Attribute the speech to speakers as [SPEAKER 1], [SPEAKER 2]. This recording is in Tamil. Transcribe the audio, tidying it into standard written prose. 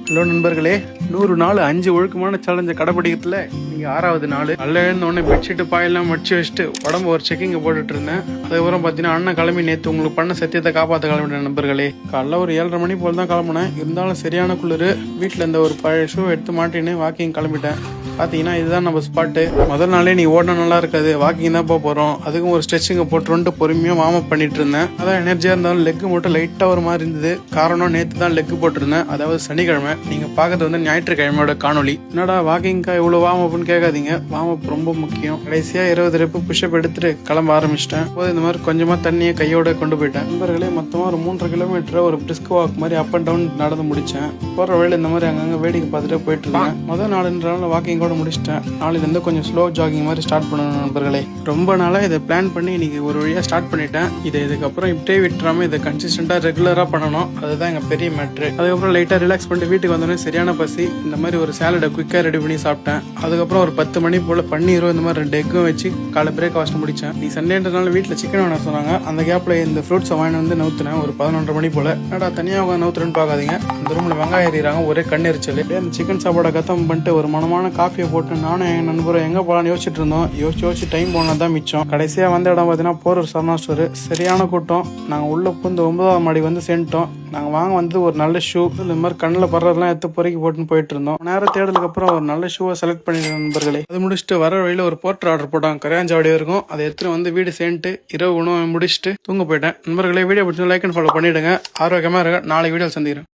[SPEAKER 1] ஹலோ நண்பர்களே, 100 நாள் 5 ஒழுக்கமான சேலஞ்சை கடைப்பிடிக்கிறதுல நீங்கள் 6வது நாள். நல்ல எழுந்த உடனே பெட்ஷீட்டு பாயெல்லாம் மடிச்சு வச்சுட்டு உடம்பு ஒரு செக்கிங்கை போட்டுட்டு இருந்தேன். அதுக்கப்புறம் பார்த்தீங்கன்னா அண்ணன் கிளம்பி நேற்று உங்களுக்கு பண்ண சத்தியத்தை காப்பாற்ற கிளம்பிட்டேன் நண்பர்களே. காலைல ஒரு 7:30 மணி போல் தான் கிளம்புனேன். இருந்தாலும் சரியான குளிர். வீட்டில் இந்த ஒரு பழைய ஷூ எடுத்து மாட்டின்னு வாக்கிங் கிளம்பிட்டேன். பார்த்தீங்கன்னா இதுதான் நம்ம ஸ்பாட்டு. முதல் நாளே நீ ஓடினா நல்லா இருக்காது, வாக்கிங் தான் போகிறோம். அதுக்கும் ஒரு ஸ்ட்ரெச்சிங்கை போட்டு பொறுமையாக வார்ம் அப் பண்ணிட்டு இருந்தேன். அதான் எனர்ஜியாக இருந்தாலும் லெக்கு மட்டும் லைட்டாக ஒரு மாதிரி இருந்தது. காரணம் நேற்று தான் லெக்கு போட்டிருந்தேன், அதாவது சனிக்கிழமை. நீங்கள் பார்க்கறது வந்து ஞாயிற்றுக்கிழமையோட காணொலி. என்னடா வாக்கிங்க்கா இவ்வளோ வார்ம் அப்னு கேட்காதீங்க, வார்ம் அப் ரொம்ப முக்கியம். கடைசியாக 20 ரெப்பு புஷ்அப் எடுத்துட்டு கிளம்ப ஆரம்பிச்சிட்டேன். போது இந்த மாதிரி கொஞ்சமாக தண்ணியை கையோட கொண்டு போயிட்டேன். நண்பர்களே, மொத்தமாக ஒரு 3.5 கிலோமீட்டர் ஒரு பிரிஸ்க் வாக் மாதிரி அப் அண்ட் டவுன் நடந்து முடித்தேன். போகிற வழியில் இந்த மாதிரி அங்கங்கே வேடிக்கை பார்த்துட்டு போயிட்டு இருந்தேன். முதல் நாளுன்றனால வாக்கிங் கூட முடிச்சிட்டேன். நாளையிலேருந்து கொஞ்சம் ஸ்லோ ஜாகிங் மாதிரி ஸ்டார்ட் பண்ணணும் நண்பர்களே. ரொம்ப நாளாக இதை பிளான் பண்ணி இன்னைக்கு ஒரு வழியாக ஸ்டார்ட் பண்ணிட்டேன். இதுக்கப்புறம் இப்படியே விட்டுறாமல் இதை கன்சிஸ்டண்டாக ரெகுலராக பண்ணணும். அதுதான் எங்கள் பெரிய மேட்ரு. அதுக்கப்புறம் லைட்டாக ரிலாக்ஸ் பண்ணிட்டு வீட்டுக்கு வந்தோடனே சரியான பசி. இந்த மாதிரி ஒரு சாலடை குயிக்காக ரெடி பண்ணி சாப்பிட்டேன். அதுக்கப்புறம் ஒரு 10 மணி போல் பன்னீரும் இந்த மாதிரி 2 எக்கும் வச்சு காலை பிரேக்ஃபாஸ்ட் முடித்தேன். நீ சண்டேன்றனால வீட்டில் சிக்கன் வேணா சொன்னாங்க. அந்த கேப்பில் இந்த ஃப்ரூட்ஸை வாங்கி வந்து நவுத்தினேன் ஒரு 11:30 மணி போல். என்னடா தனியாக நவுத்துறேன்னு பார்க்காதீங்க, அந்த ரூமில் வெங்காயம் எறிகிறாங்க, ஒரே கண்ணெரிச்சல். அந்த சிக்கன் சாப்பாடை கத்தம் பண்ணிட்டு ஒரு மனமான காஃபியை போட்டு நானும் எங்கள் நண்பரும் எங்கே போகலான்னு யோசிச்சுட்டு இருந்தோம். யோசிச்சு டைம் போனால் தான் மிச்சம். கடைசியாக வந்த இடம் பார்த்தீங்கன்னா போரூர் சரணா ஸ்டோரு. சரியான கூட்டம். நாங்கள் உள்ளே புந்து 9வது மாடி வந்து சேர்ந்துட்டோம். நாங்கள் வாங்க வந்து ஒரு நல்ல ஷூ, இந்த மாதிரி கண்ணில் படுறதெல்லாம் எடுத்து பொறுக்கி போட்டுன்னு போயிட்டு இருந்தோம். நேரம் தேடலுக்கு அப்புறம் ஒரு நல்ல ஷூவை செலக்ட் பண்ணிடுறேன் நண்பர்களே. அது முடிச்சுட்டு வர வழியில் ஒரு போர்ட்டர் ஆர்டர் போட்டோம். கரையாஞ்சாவடி இருக்கும். அதை எடுத்துகிட்டு வந்து வீடு சேர்ந்துட்டு இரவு உணவு முடிச்சுட்டு தூங்க போயிட்டேன். நண்பர்களே, வீடியோ பிடிச்சி லைக் அண்ட் ஃபாலோ பண்ணிவிடுங்க. ஆரோக்கியமாக இருங்க. நாளை வீடியோ சந்திக்கிறேன்.